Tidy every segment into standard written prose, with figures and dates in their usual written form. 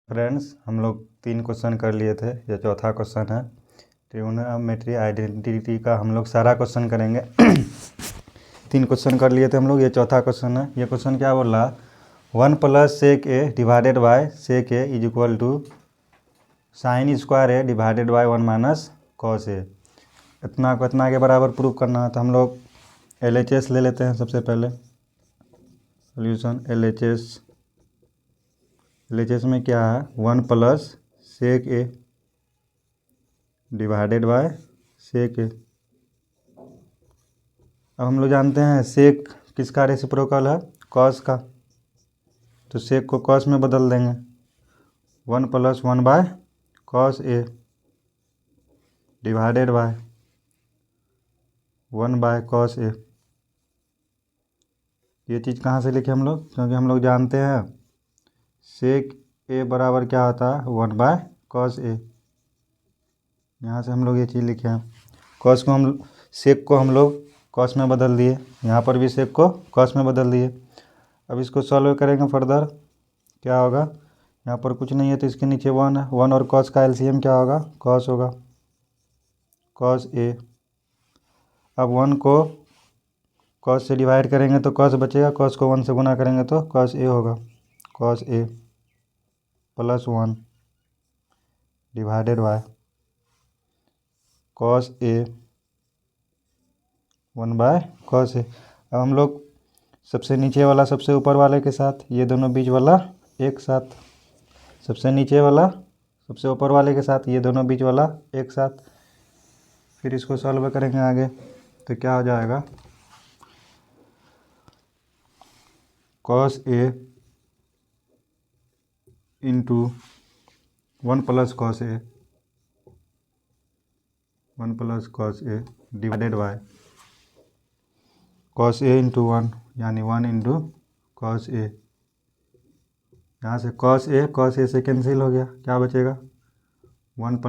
Friends, हम लोग 3 question कर लिए थे, ये चौथा क्वेश्चन है। ट्रिग्नोमेट्री आइडेंटिटी का हम लोग सारा क्वेश्चन करेंगे। 3 क्वेश्चन कर लिए थे हम लोग, ये चौथा क्वेश्चन है। ये क्वेश्चन क्या बोल रहा, 1 + sec A divided by sec A is equal to sine square A divided by 1 - cos A. इतना को इतना के बराबर प्रूव करना है, तो हम लोग LHS ले लेते हैं सबसे पहले। सोल्यूशन LHS में क्या है, 1 + sec A divided by sec ए। अब हम लोग जानते हैं सेक किसका रेसिप्रोकल है, कॉस का, तो सेक को कॉस में बदल देंगे। 1 + 1 / cos A divided by 1 / cos ए। ये चीज़ कहाँ से लिखे हम लोग, क्योंकि हम लोग जानते हैं सेक ए बराबर क्या होता है, 1 / cos ए। यहाँ से हम लोग ये चीज़ लिखे हैं। कॉस को हम सेक को हम लोग कॉस में बदल दिए, यहाँ पर भी सेक को कॉस में बदल दिए। अब इसको सॉल्व करेंगे फर्दर, क्या होगा, यहाँ पर कुछ नहीं है तो इसके नीचे 1 है। 1 और कॉस का LCM क्या होगा, कॉस होगा, कॉस ए। अब 1 को कॉस से डिवाइड करेंगे तो कॉस बचेगा, कॉस को 1 से गुना करेंगे तो कॉस ए होगा। Cos A + 1 divided by cos A 1 / cos A. अब हम लोग सबसे नीचे वाला सबसे ऊपर वाले के साथ, ये दोनों बीच वाला एक साथ, सबसे नीचे वाला सबसे ऊपर वाले के साथ, ये दोनों बीच वाला एक साथ। फिर इसको सॉल्व करेंगे आगे, तो क्या हो जाएगा, cos A × 1 + cos A, 1 + cos A divided by cos ए × 1 यानी 1 × cos ए। यहाँ से cos ए से कैंसिल हो गया, क्या बचेगा, 1 +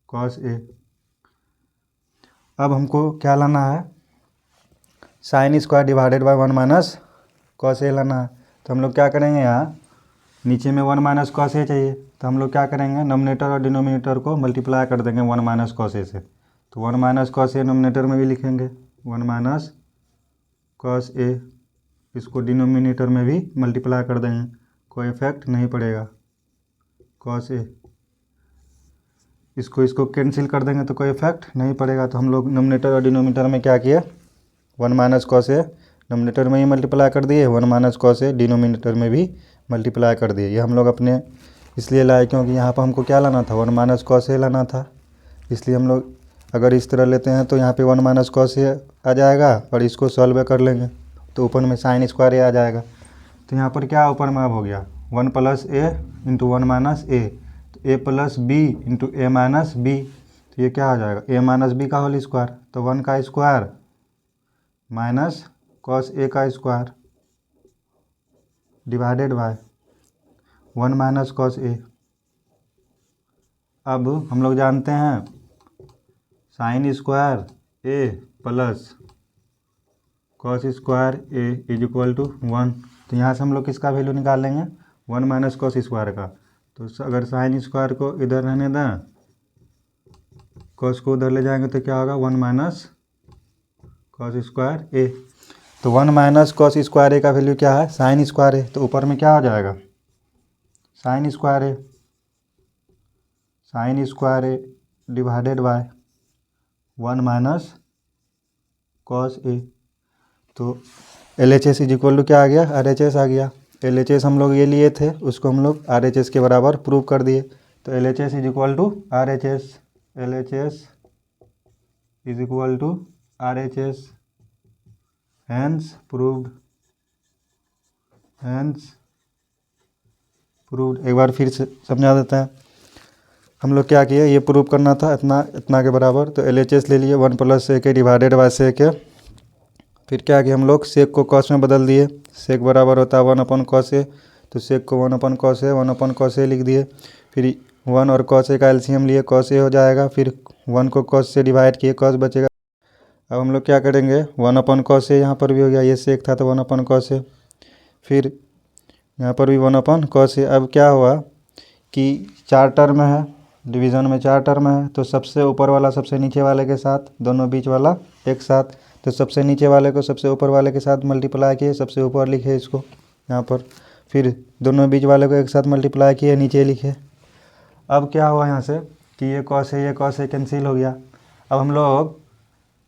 cos ए। अब हमको क्या लाना है, sine square divided by 1 - cos ए लाना है। तो हम लोग क्या करेंगे, यहाँ नीचे में 1 - cos ए चाहिए, तो हम लोग क्या करेंगे, नोमिनेटर और डिनोमिनेटर को मल्टीप्लाई कर देंगे 1 - cos ए से। तो 1 - cos ए नोमिनेटर में भी लिखेंगे, 1 - cos ए, इसको डिनोमिनेटर में भी मल्टीप्लाई कर देंगे, कोई इफेक्ट नहीं पड़ेगा, cos ए। इसको कैंसिल कर देंगे तो कोई इफेक्ट नहीं पड़ेगा। तो हम लोग नोमिनेटर और डिनोमिनेटर में क्या किए, 1 - cos ए नोमिनेटर में ही मल्टीप्लाई कर दिए, 1 - cos ए डिनोमिनेटर में भी मल्टीप्लाई कर दिए। ये हम लोग अपने इसलिए लाए क्योंकि यहाँ पर हमको क्या लाना था, 1 - cos ए लाना था। इसलिए हम लोग अगर इस तरह लेते हैं तो यहाँ पे 1 - cos ए आ जाएगा, और इसको सॉल्व कर लेंगे तो ऊपर में साइन स्क्वायर ए आ जाएगा। तो यहाँ पर क्या ऊपर में अब हो गया, 1 + ए × 1 - ए, तो a + b × a - b। तो ये क्या हो जाएगा, a - b का होल स्क्वायर, तो 1 का स्क्वायर माइनस cos ए का square divided by 1 - cos A. अब हम लोग जानते हैं sine square A + cos square A is equal to 1। तो यहाँ से हम लोग किसका वैल्यू निकाल लेंगे, 1 - cos स्क्वायर का। तो अगर साइन स्क्वायर को इधर रहने दें, cos को उधर ले जाएंगे तो क्या होगा, 1 - cos स्क्वायर ए। तो 1 - cos स्क्वायर ए का वैल्यू क्या है, साइन स्क्वायर ए। तो ऊपर में क्या हो जाएगा, sign square A, sign square A divided by 1 - cos ए। तो LHS इज इक्वल टू क्या आ गया, RHS आ गया। LHS हम लोग ये लिए थे, उसको हम लोग RHS के बराबर प्रूव कर दिए। तो LHS is equal to RHS, LHS is equal to RHS, hence proved, hence proved. एक बार फिर से समझा देते हैं, हम लोग क्या किए, ये प्रूव करना था इतना के बराबर। तो LHS ले लिए, 1 + sec A divided by sec ए। फिर क्या किया, हम लोग सेक को कॉस में बदल दिए, सेक बराबर होता है 1 / cos ए, तो सेक को 1 / cos ए 1 / cos ए लिख दिए। फिर 1 और cos ए का LCM लिए, cos ए हो जाएगा। फिर 1 को cos से डिवाइड किए, cos बचेगा। अब हम लोग क्या करेंगे, 1 / cos ए यहाँ पर भी हो गया, ये सेक था तो 1 / cos ए। फिर यहाँ पर भी 1 cos ए। अब क्या हुआ कि 4 टर्म है, डिवीज़न में 4 टर्म है, तो सबसे ऊपर वाला सबसे नीचे वाले के साथ, दोनों बीच वाला एक साथ, तो सबसे नीचे वाले को सबसे ऊपर वाले के साथ मल्टीप्लाई किए, सबसे ऊपर लिखे इसको यहाँ पर, फिर दोनों बीच वाले को एक साथ मल्टीप्लाई किए, नीचे लिखे। अब क्या हुआ यहाँ से कि ये कॉस ए कैंसिल हो गया। अब हम लोग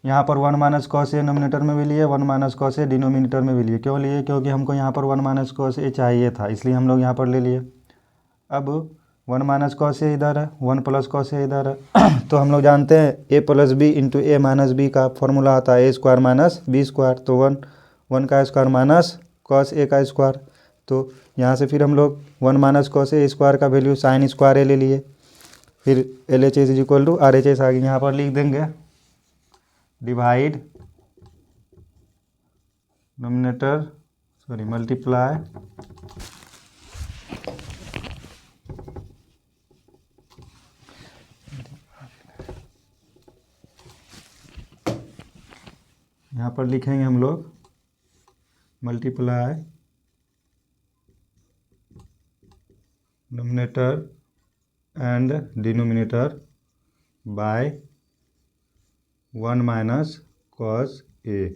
यहाँ पर 1 cos ए नोमिनेटर में भी लिए, 1 cos ए डिनोमिनेटर में भी लिए। क्यों लिए? क्योंकि हमको यहाँ पर 1 cos ए चाहिए था, इसलिए हम लोग यहाँ पर ले लिए। अब 1 cos ए इधर है, 1 cos ए इधर है तो हम लोग जानते हैं a + b into a minus b का फॉर्मूला आता है a² - b²। तो 1 का स्क्वायर माइनस cos ए का स्क्वायर। तो यहाँ से फिर हम लोग 1 cos ए स्क्वायर का वैल्यू sin स्क्वायर ए ले लिए। फिर LHS = RHS आगे यहाँ पर लिख देंगे, डिवाइड मल्टीप्लाई यहाँ पर लिखेंगे हम लोग multiply numerator and denominator by 1 cos ए।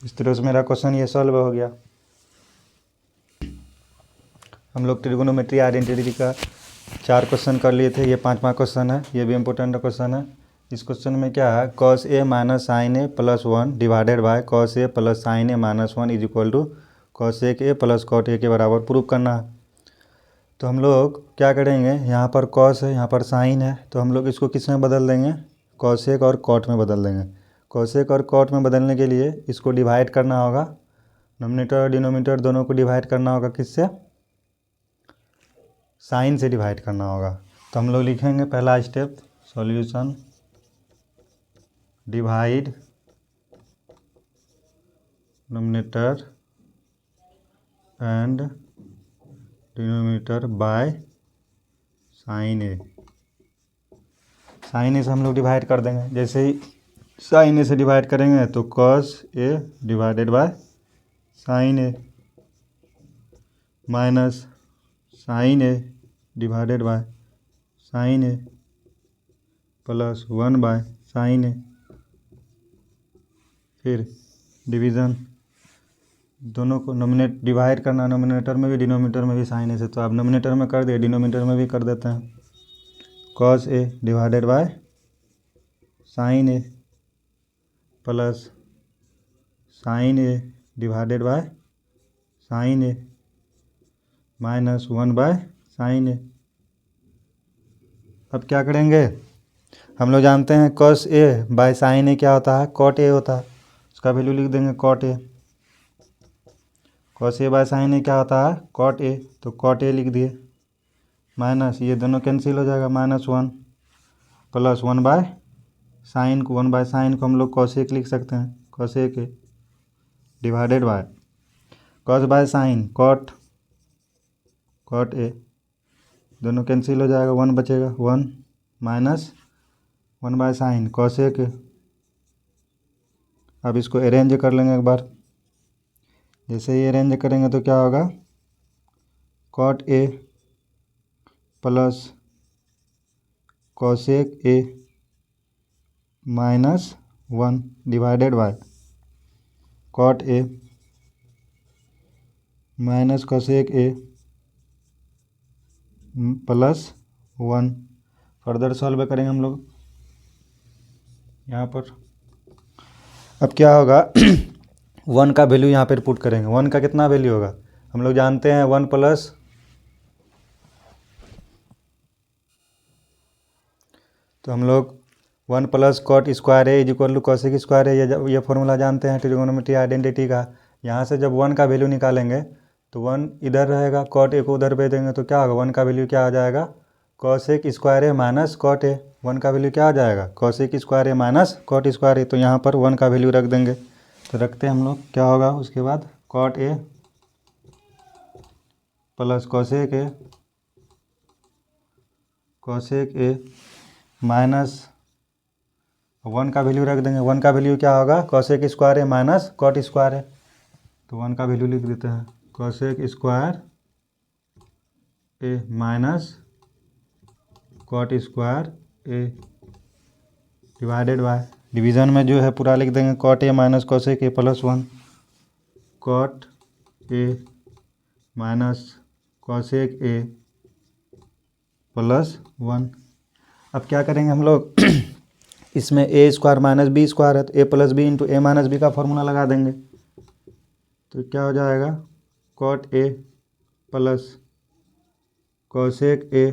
इस तरह से मेरा क्वेश्चन ये सॉल्व हो गया। हम लोग ट्रिगोनोमेट्री आइडेंटिटी का 4 क्वेश्चन कर लिए थे, ये 5वां क्वेश्चन है, ये भी इम्पोर्टेंट क्वेश्चन है। इस क्वेश्चन में क्या है, cos a minus sine A plus 1 divided by cos a plus sine A minus 1 = cos a plus cot a के बराबर प्रूव करना है। तो हम लोग क्या करेंगे, यहाँ पर cos है, यहाँ पर साइन है, तो हम लोग इसको किस में बदल देंगे, cos ए और कॉट में बदल देंगे। cos ए और कॉट में बदलने के लिए इसको डिवाइड करना होगा, नोमिनेटर और डिनोमिनेटर दोनों को डिवाइड करना होगा, किससे, साइन से डिवाइड करना होगा। तो हम लोग लिखेंगे पहला step, solution divide numerator and denominator by sine A. Sine A से हम लोग डिवाइड कर देंगे। जैसे ही साइन ए से डिवाइड करेंगे तो cos A divided by sine A minus sine A divided by sine A plus 1 by sine A. फिर डिवीज़न, दोनों को नोमिनेट डिवाइड करना, नोमिनेटर में भी डिनोमिनेटर में भी साइन ए से, तो आप नोमिनेटर में कर दिए, डिनोमिनेटर में भी कर देते हैं। cos A divided by sine A plus sine A divided by sine A minus 1 by sine A. अब क्या करेंगे, हम लोग जानते हैं cos A by sine A क्या होता है, cot ए होता है, उसका वैल्यू लिख देंगे cot A. cos A by sine A क्या होता है, cot ए, तो cot ए लिख दिए, माइनस ये दोनों कैंसिल हो जाएगा, -1 प्लस 1 बाय साइन को, 1 बाय साइन को हम लोग cos ए लिख सकते हैं, cos ए के divided by cos by sine cot ए, दोनों कैंसिल हो जाएगा, 1 बचेगा, 1 माइनस 1 बाय साइन cos ए के। अब इसको अरेंज कर लेंगे एक बार। जैसे ही अरेंज करेंगे तो क्या होगा, cot ए प्लस cosec ए माइनस 1 डिवाइडेड बाय cot ए माइनस cosec ए प्लस 1। फर्दर सॉल्व करेंगे हम लोग यहाँ पर। अब क्या होगा 1 का वैल्यू यहाँ पर पुट करेंगे। 1 का कितना वैल्यू होगा, हम लोग जानते हैं 1 प्लस, तो हम लोग 1 plus cot square A = cosec square ए, ये फॉर्मूला जानते हैं ट्रिगोनोमेट्री आइडेंटिटी का। यहाँ से जब 1 का वैल्यू निकालेंगे तो 1 इधर रहेगा, cot ए को उधर भेज देंगे तो क्या होगा, 1 का वैल्यू क्या आ जाएगा, cosec square a minus cot ए। 1 का वैल्यू क्या आ जाएगा, cosec square a minus cot square a. तो यहाँ पर 1 का वैल्यू रख देंगे, तो रखते हैं हम लोग, क्या होगा उसके बाद, cot ए प्लस cosec ए माइनस 1 का वैल्यू रख देंगे। 1 का वैल्यू क्या होगा, cosec square a minus cot square a, तो 1 का वैल्यू लिख देते हैं, cosec square a minus cot square A divided by, division में जो है पूरा लिख देंगे cot a minus cosec A plus 1, cot a minus cosec A plus 1। अब क्या करेंगे हम लोग इसमें a square minus b square है तो a plus b into a minus b का फॉर्मूला लगा देंगे। तो क्या हो जाएगा cot A plus cosec a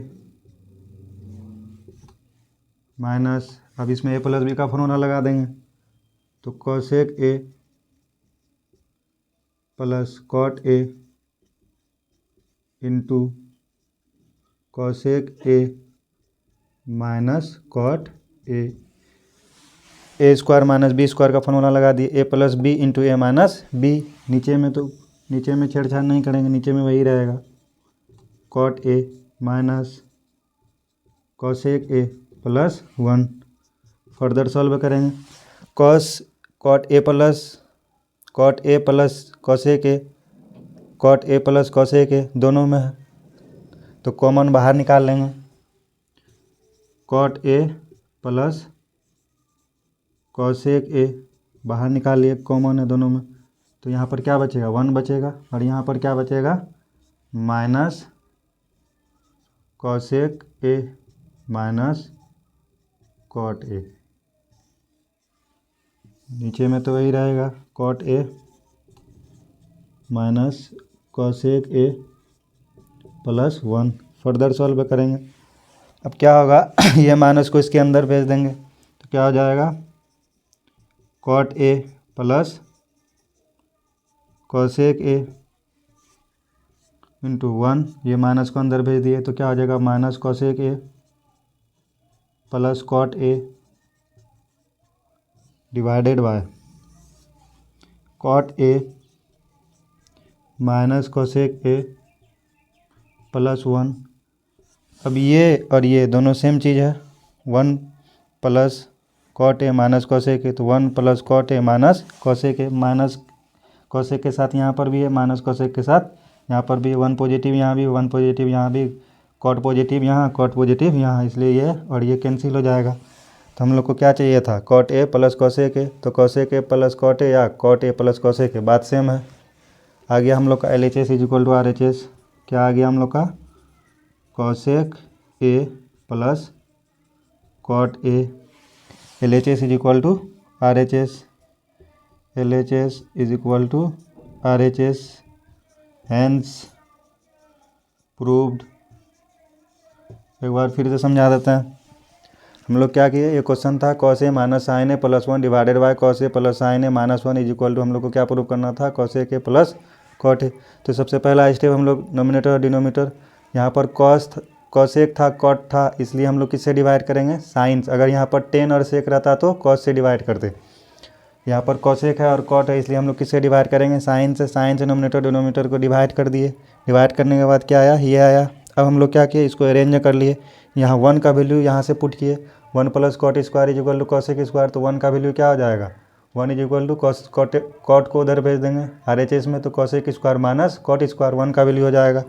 minus, अब इसमें ए प्लस बी का फॉर्मूला लगा देंगे तो cosec A plus cot a into cosec a minus cot a square minus b square का फॉर्मूला लगा दिए, a plus b into a minus b. नीचे में छेड़छाड़ नहीं करेंगे, नीचे में वही रहेगा cot a minus cosec A plus 1। Further solve करेंगे cot A plus cosec A, cot A plus cosec a दोनों में है तो कॉमन बाहर निकाल लेंगे, cot A plus cosec a बाहर निकाल लिए, कॉमन है दोनों में तो यहाँ पर क्या बचेगा 1 बचेगा और यहाँ पर क्या बचेगा minus cosec a minus cot a. नीचे में तो वही रहेगा cot a minus cosec A plus 1। Further solve करेंगे, अब क्या होगा ये माइनस को इसके अंदर भेज देंगे तो क्या हो जाएगा cot A plus cosec a into 1, ये माइनस को अंदर भेज दिए तो क्या हो जाएगा minus cosec A plus cot a divided by cot a minus cosec A plus 1। अब ये और ये दोनों सेम चीज़ है, 1 plus cot a minus cosec ए तो 1 plus cot a minus cosec a, minus cosec के साथ यहाँ पर भी है, माइनस कॉसेक के साथ यहाँ पर भी 1 पॉजिटिव, यहाँ भी 1 पॉजिटिव, यहाँ भी कॉट पॉजिटिव, यहाँ कॉट पॉजिटिव यहाँ, इसलिए ये और ये कैंसिल हो जाएगा। तो हम लोग को क्या चाहिए था कॉट ए प्लस कॉसेक ए, तो cosec A plus cot A या cot A plus cosec A, बात सेम है। आ गया हम लोग का L H S is equal to R H S, क्या आ गया हम लोग का cosec A plus cot A, L H S is equal to R H S, L H S is equal to R H S, hence proved. एक बार फिर से समझा देते हैं। हम लोग क्या किए, ये क्वेश्चन था cos a minus sine A plus 1 divided by cos A plus sine A minus 1 is equal to, हम लोग को क्या प्रूव करना था cosec A plus cot a. तो सबसे पहला स्टेप हम लोग नोमिनेटर और डिनोमिनेटर, यहाँ पर कॉसेक था कॉट था इसलिए हम लोग किससे डिवाइड करेंगे साइंस, अगर यहाँ पर टेन और सेक रहता तो कॉस से डिवाइड करते, यहाँ पर कॉसेक है और कॉट है इसलिए हम लोग किससे डिवाइड करेंगे साइन से नोमिनेटर डिनोमिनेटर को डिवाइड कर दिए। डिवाइड करने के बाद क्या आया ये आया। अब हम लोग क्या किए इसको अरेंज कर लिए, यहाँ 1 का वैल्यू यहाँ से पुट किए, 1 plus cot square is equal to cosec square, तो 1 का वैल्यू क्या हो जाएगा 1 इज इक्वल टू कॉट को उधर भेज देंगे आर एच एस में, तो cosec square minus cot square 1 का वैल्यू हो जाएगा।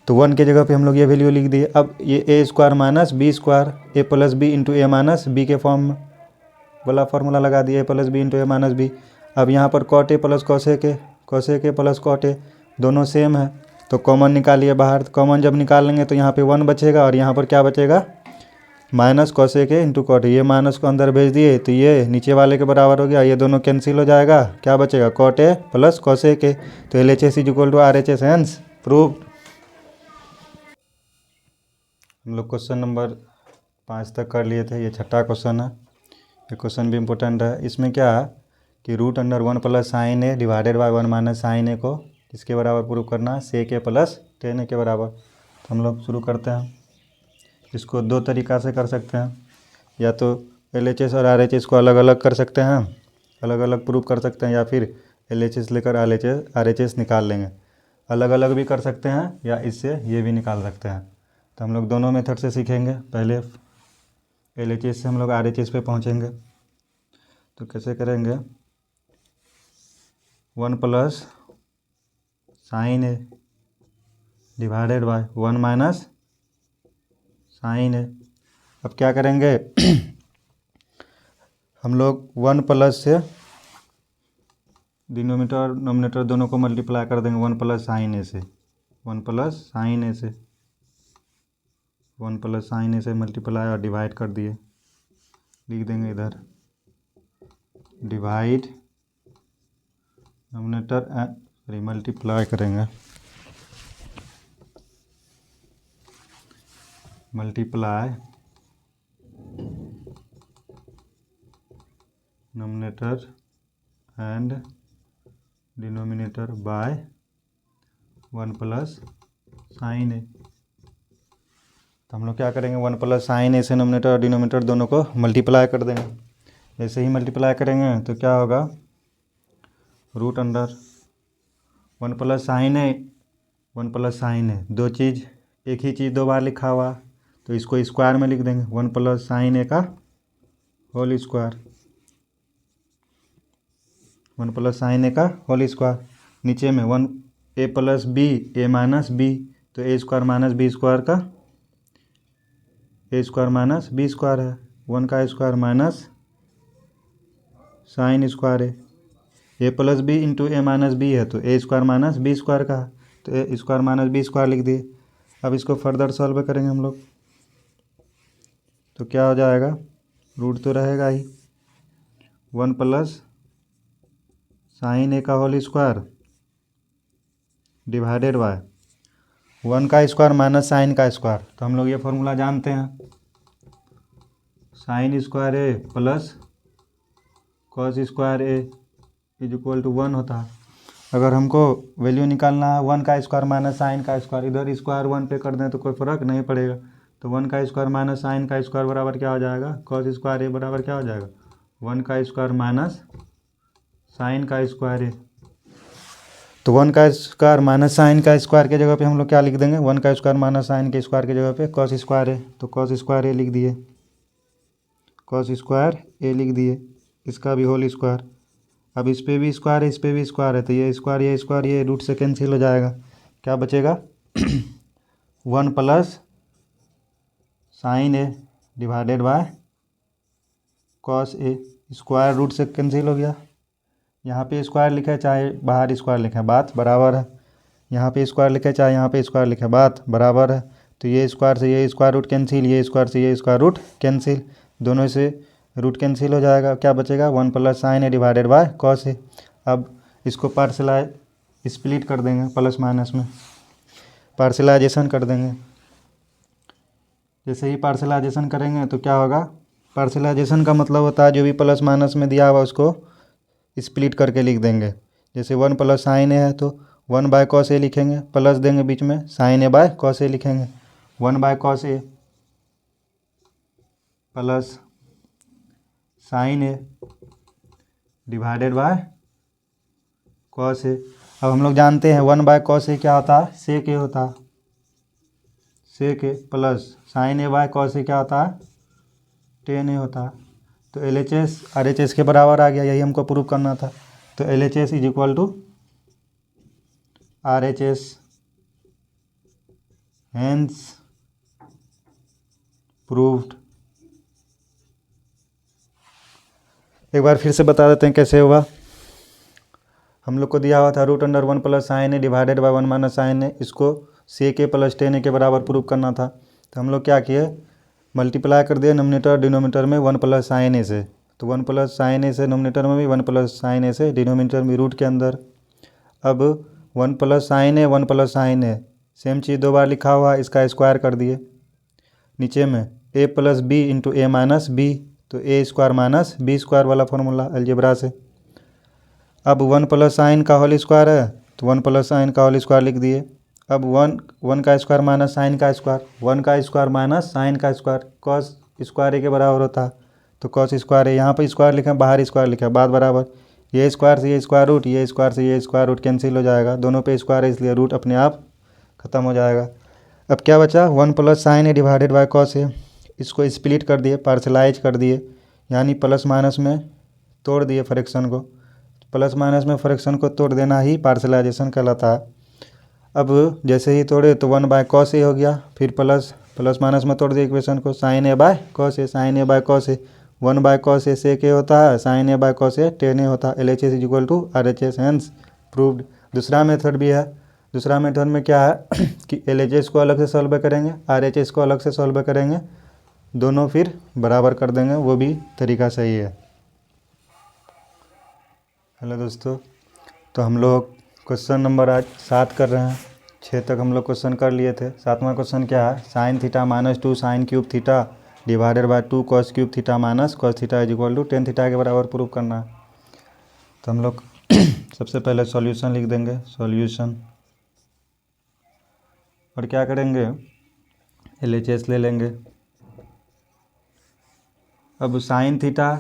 तो 1 की जगह पे हम लोग ये वैल्यू लिख दिए। अब ये a square minus b square, a plus b into a minus b के फॉर्म में वाला फार्मूला लगा दिया, a plus b into a minus b. अब यहाँ पर cot A plus cosec A plus cot a दोनों सेम है तो कॉमन निकालिए बाहर, कॉमन जब निकाल लेंगे तो यहाँ पे 1 बचेगा और यहाँ पर क्या बचेगा minus cosec a into cot a, ये माइनस को अंदर भेज दिए तो ये नीचे वाले के बराबर हो गया, ये दोनों कैंसिल हो जाएगा, क्या बचेगा कॉट ए प्लस कॉसेक ए। तो L H S is equal to R H S, hence proved. हम लोग क्वेश्चन नंबर 5 तक कर लिए थे, ये छठा क्वेश्चन है। ये क्वेश्चन भी इम्पोर्टेंट है। इसमें क्या है कि root under 1 plus sine A divided by 1 minus sine A को इसके बराबर प्रूव करना है, सेक ए प्लस टेन ए के बराबर। तो हम लोग शुरू करते हैं। इसको दो तरीक़ा से कर सकते हैं, या तो एल एच एस और आर एच एस को अलग अलग कर सकते हैं, अलग अलग प्रूव कर सकते हैं, या फिर एल एच एस लेकर आर एच एस निकाल लेंगे। अलग अलग भी कर सकते हैं या इससे ये भी निकाल सकते हैं। तो हम लोग दोनों मेथड से सीखेंगे। पहले एल एच एस से हम लोग आर एच एस पे पहुँचेंगे। तो कैसे करेंगे 1 plus sine A divided by 1 minus sine A. अब क्या करेंगे हम लोग 1 प्लस से डिनोमिनेटर और नोमिनेटर दोनों को मल्टीप्लाई कर देंगे 1 प्लस साइन ए से 1 प्लस साइन ए से 1 प्लस साइन ए से मल्टीप्लाई और डिवाइड कर दिए, लिख देंगे इधर डिवाइड नोमिनेटर सॉरी मल्टीप्लाई करेंगे multiply numerator and denominator by 1 plus sine A. तो हम लोग क्या करेंगे 1 प्लस साइन ए से नोमिनेटर और डिनोमिनेटर दोनों को मल्टीप्लाई कर देंगे। जैसे ही मल्टीप्लाई करेंगे तो क्या होगा रूट अंडर 1 प्लस साइन ए 1 प्लस साइन ए, दो चीज़ एक ही चीज़ 2 बार लिखा हुआ तो इसको स्क्वायर में लिख देंगे 1 प्लस साइन ए का होल स्क्वायर 1 प्लस साइन ए का होल स्क्वायर। नीचे में 1 ए प्लस बी ए माइनस बी, तो ए स्क्वायर माइनस बी स्क्वायर का ए स्क्वायर माइनस बी स्क्वायर है 1 का स्क्वायर माइनस साइन स्क्वायर है। ए plus b into a minus B है तो ए स्क्वायर माइनस बी स्क्वायर का है तो ए स्क्वायर माइनस बी स्क्वायर लिख दिए। अब इसको फर्दर सॉल्व करेंगे हम लोग तो क्या हो जाएगा रूट तो रहेगा ही 1 प्लस साइन ए का होल स्क्वायर डिवाइडेड बाय 1 का स्क्वायर माइनस साइन का स्क्वायर। तो हम लोग ये फॉर्मूला जानते हैं sine square a plus cos square A is equal to 1 होता है। अगर हमको वैल्यू निकालना है 1 का स्क्वायर माइनस साइन का स्क्वायर, इधर स्क्वायर 1 पे कर दें तो कोई फ़र्क नहीं पड़ेगा। तो 1 का स्क्वायर माइनस साइन का स्क्वायर बराबर क्या हो जाएगा कॉस स्क्वायर ए बराबर क्या हो जाएगा 1 का स्क्वायर माइनस साइन का स्क्वायर ए। तो 1 का स्क्वायर माइनस साइन का स्क्वायर के जगह पे हम लोग क्या लिख देंगे 1 का स्क्वायर माइनस साइन के स्क्वायर के जगह पे कॉस स्क्वायर ए, तो कॉस स्क्वायर ए लिख दिए कॉस स्क्वायर ए लिख दिए, इसका भी होल स्क्वायर। अब इस पे भी स्क्वायर है इस पे भी स्क्वायर है तो ये रूट से कैंसिल हो जाएगा, क्या बचेगा 1 plus sine A divided by cos a, square root से कैंसिल हो गया। यहाँ पे स्क्वायर लिखा है चाहे बाहर स्क्वायर लिखा है बात बराबर है, यहाँ पे स्क्वायर लिखा है चाहे यहाँ पे स्क्वायर लिखा है बात बराबर है। तो ये स्क्वायर से ये स्क्वायर रूट कैंसिल, ये स्क्वायर से ये स्क्वायर रूट कैंसिल, दोनों से रूट कैंसिल हो जाएगा, क्या बचेगा 1 plus sine A divided by cos A. अब इसको पार्सलाइज स्प्लिट कर देंगे प्लस माइनस में, पार्सलाइजेशन कर देंगे। जैसे ही पार्सलाइजेशन करेंगे तो क्या होगा पार्सलाइजेशन का मतलब होता है जो भी प्लस माइनस में दिया हुआ उसको स्प्लिट करके लिख देंगे। जैसे 1 प्लस साइन ए है तो 1 बाय कॉस ए लिखेंगे, प्लस देंगे बीच में sine A by cos A लिखेंगे 1 by cos A plus sine A divided by cos A. अब हम लोग जानते हैं 1 बाय कॉस ए क्या होता है सेक ए होता है, sec A plus sine A by cos A क्या होता है टेन ए होता है। तो LHS RHS के बराबर आ गया, यही हमको प्रूव करना था। तो LHS is equal to RHS, hence proved. एक बार फिर से बता देते हैं कैसे हुआ। हम लोग को दिया हुआ था root under 1 plus sine A divided by 1 minus sine A, इसको सेक ए प्लस टेन ए के बराबर प्रूव करना था। तो हम लोग क्या किए मल्टीप्लाई कर दिए नोमिनेटर डिनोमिनेटर में 1 प्लस साइन ए से, तो 1 प्लस साइन ए से नोमिनेटर में भी 1 प्लस साइन ए से डिनोमिनेटर में रूट के अंदर। अब 1 प्लस साइन ए 1 प्लस साइन ए सेम चीज़ 2 बार लिखा हुआ, इसका स्क्वायर कर दिए। नीचे में ए plus b into a minus B, तो ए स्क्वायर माइनस बी स्क्वायर वाला फॉर्मूला अलजेब्रा से। अब 1 प्लस साइन का होल स्क्वायर है तो 1 प्लस साइन का होल स्क्वायर लिख दिए। अब 1 का स्क्वायर माइनस साइन का स्क्वायर, 1 का स्क्वायर माइनस साइन का स्क्वायर कॉस स्क्वायर ए के बराबर होता है। तो कॉस स्क्वायर ए यहाँ पर स्क्वायर लिखा है बाहर स्क्वायर लिखा है बात बराबर, ये स्क्वायर से ये स्क्वायर रूट, ये स्क्वायर से ये स्क्वायर रूट कैंसिल हो जाएगा, दोनों पे स्क्वायर है इसलिए रूट अपने आप ख़त्म हो जाएगा। अब क्या बचा 1 plus sine A divided by cos A, इसको स्प्लिट कर दिए पार्सलाइज कर दिए, यानी प्लस माइनस में तोड़ दिए फ्रैक्शन को। प्लस माइनस में फ्रैक्शन को तोड़ देना ही पार्सलाइजेशन कहलाता है। अब जैसे ही तोड़े तो 1/cos ए हो गया, फिर प्लस प्लस माइनस में तोड़ दिए इक्वेशन को, sin a/cos A, sin a/cos A 1/cos A sec a होता है, sin a/cos A tan a होता है, LHS equal to RHS, hence proved. दूसरा मेथड भी है। दूसरा मेथड में क्या है कि LHS को अलग से सॉल्व करेंगे, RHS को अलग से सॉल्व करेंगे, दोनों फिर बराबर कर देंगे, वो भी तरीका सही है। हेलो दोस्तों, तो हम लोग क्वेश्चन नंबर आज 7 कर रहे हैं। 6 तक हम लोग क्वेश्चन कर लिए थे। 7वां क्वेश्चन क्या है, sin theta minus 2 sin cube theta divided by 2 cos cube theta minus cos theta is equal to tan theta के बराबर प्रूव करना है। तो हम लोग सबसे पहले सॉल्यूशन लिख देंगे, सॉल्यूशन, और क्या करेंगे, LHS ले लेंगे। अब sin theta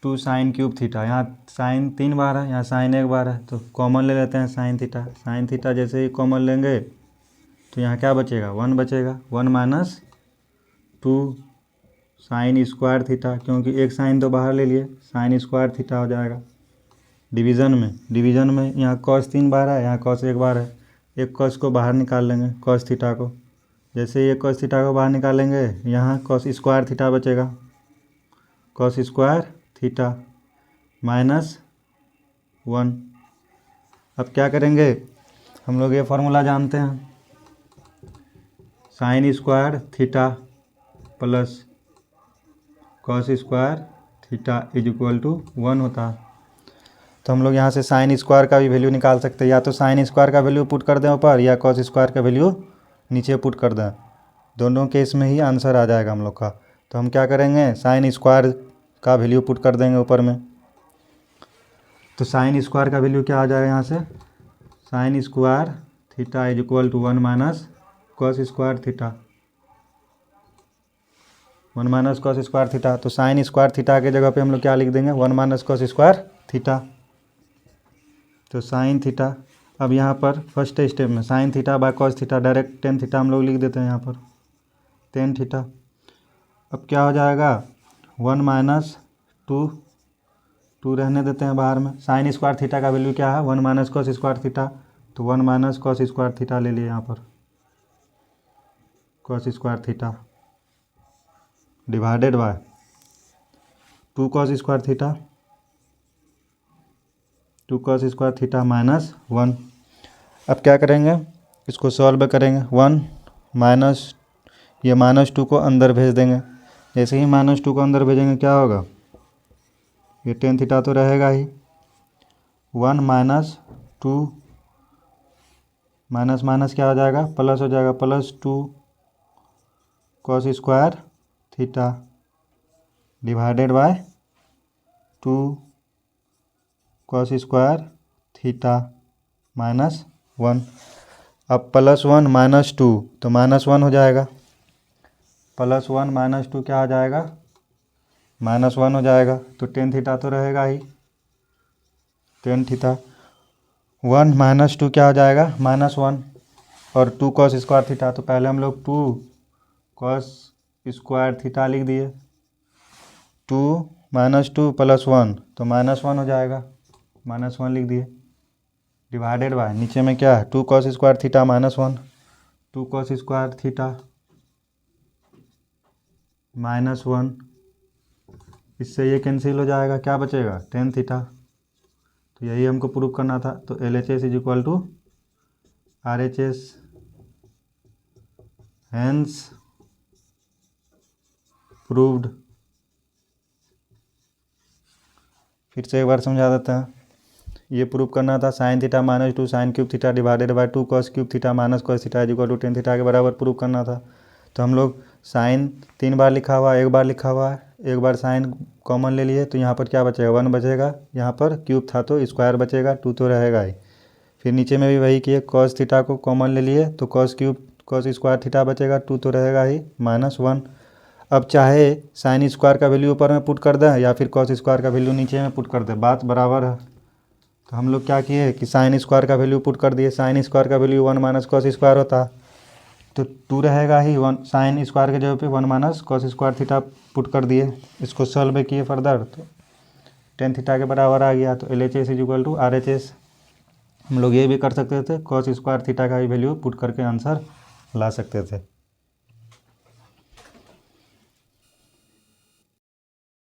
2 sin cube theta, यहाँ sin 3 बार है, यहाँ sin 1 बार है, तो कॉमन ले लेते हैं sin थीटा। sin थीटा जैसे ही कॉमन लेंगे तो यहाँ क्या बचेगा, 1 बचेगा, 1 माइनस 2 sin स्क्वायर थीटा, क्योंकि एक साइन तो बाहर ले लिए, sin स्क्वायर थीटा हो जाएगा। डिवीज़न में यहाँ cos 3 बार है, यहाँ cos 1 बार है, एक cos को बाहर निकाल लेंगे, cos थीटा को। जैसे ही एक cos थीटा को बाहर निकालेंगे, यहाँ cos स्क्वायर थीटा बचेगा, cos स्क्वायर थीटा माइनस 1। अब क्या करेंगे, हम लोग ये फार्मूला जानते हैं, sin square theta plus cos square theta is equal to 1 होता है। तो हम लोग यहाँ से sin स्क्वायर का भी वैल्यू निकाल सकते हैं, या तो sin स्क्वायर का वैल्यू पुट कर दें ऊपर, या cos स्क्वायर का वैल्यू नीचे पुट कर दें, दोनों केस में ही आंसर आ जाएगा हम लोग का। तो हम क्या करेंगे, sin स्क्वायर का वैल्यू पुट कर देंगे ऊपर में। तो sin स्क्वायर का वैल्यू क्या आ जाएगा, यहाँ से sin square theta is equal to 1 minus cos square theta, 1 minus cos square theta. तो sin स्क्वायर थीटा के जगह पे हम लोग क्या लिख देंगे, 1 माइनस cos स्क्वायर थीटा। तो sin थीटा, अब यहाँ पर फर्स्ट स्टेप में sin theta by cos theta, direct tan theta हम लोग लिख देते हैं यहाँ पर, tan थीटा। अब क्या हो जाएगा, 1 माइनस 2 रहने देते हैं बाहर में, sin स्क्वायर थीटा का वैल्यू क्या है, 1 माइनस cos स्क्वायर थीटा, तो 1 माइनस cos स्क्वायर थीटा ले लिए यहाँ पर, cos square theta divided by 2 cos square theta, 2 cos square theta minus 1। अब क्या करेंगे, इसको सॉल्व करेंगे, 1 माइनस, ये -2 को अंदर भेज देंगे। जैसे ही -2 को अंदर भेजेंगे क्या होगा, ये tan थीटा तो रहेगा ही, 1 माइनस 2 माइनस माइनस क्या हो जाएगा, प्लस हो जाएगा, plus 2 cos square theta divided by 2 cos square theta minus 1। अब +1 -2 तो -1 हो जाएगा, +1 -2 क्या हो जाएगा, -1 हो जाएगा। तो tan थीटा तो रहेगा ही, tan थीटा 1 -2 क्या हो जाएगा, -1, और 2 cos स्क्वायर थीटा, तो पहले हम लोग 2 cos स्क्वायर थीटा लिख दिए, 2 -2 +1 तो -1 हो जाएगा, -1 लिख दिए, डिवाइडेड बाय नीचे में क्या है, 2 cos square theta -1, 2 cos square theta -1, इससे ये कैंसिल हो जाएगा, क्या बचेगा, tan थीटा। तो यही हमको प्रूव करना था। तो LHS is equal to RHS, hence proved. फिर से एक बार समझा देते हैं, ये प्रूव करना था, sin theta -2 sin cube theta divided by 2 cos cube theta minus cos theta is equal to tan theta के बराबर प्रूव करना था। तो हम लोग sin 3 बार लिखा हुआ है, 1 बार लिखा हुआ है, 1 बार sin कॉमन ले लिए, तो यहाँ पर क्या बचेगा, 1 बचेगा, यहाँ पर क्यूब था तो स्क्वायर बचेगा, 2 तो रहेगा ही। फिर नीचे में भी वही किए, cos थीटा को कॉमन ले लिए तो cos cube cos square theta बचेगा, 2 तो रहेगा ही, -1। अब चाहे sin स्क्वायर का वैल्यू ऊपर में पुट कर दें, या फिर cos स्क्वायर का वैल्यू नीचे में पुट कर दें, बात बराबर है। तो हम लोग क्या किए कि sin स्क्वायर का वैल्यू पुट कर दिए, sin स्क्वायर का वैल्यू 1 माइनस cos स्क्वायर होता है, तो 2 रहेगा ही, 1 sin स्क्वायर के जगह पे 1 minus cos square theta put कर दिए, इसको सॉल्व किए फर्दर, तो tan थीटा के बराबर आ गया। तो LHS is equal to RHS, हम लोग ये भी कर सकते थे, कॉस स्क्वायर थीटा का भी वैल्यू पुट करके आंसर ला सकते थे।